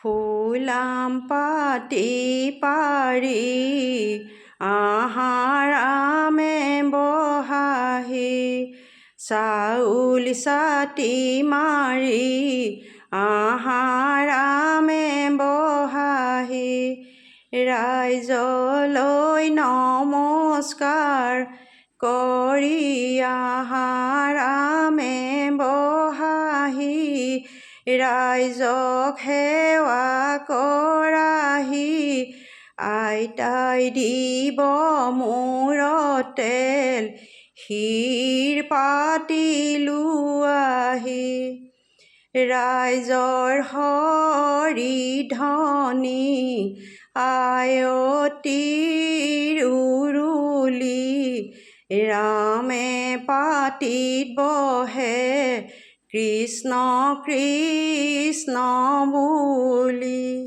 ফুলাম পাতি পাৰি আহাৰামে বহাহি চাউল চাতি মাৰি আহাৰামে বহাহি ৰাইজলৈ নমস্কাৰ কৰি আহাৰামে বহাহি ৰাইজক সেৱা কৰাহি আইতাই দিব মূৰত তেল শিৰ পাতি লোৱাহি ৰাইজৰ হৰি ধনী আয়তীৰ উৰুলি ৰামে পাতিত বহে কৃষ্ণ কৃষ্ণ বুলি।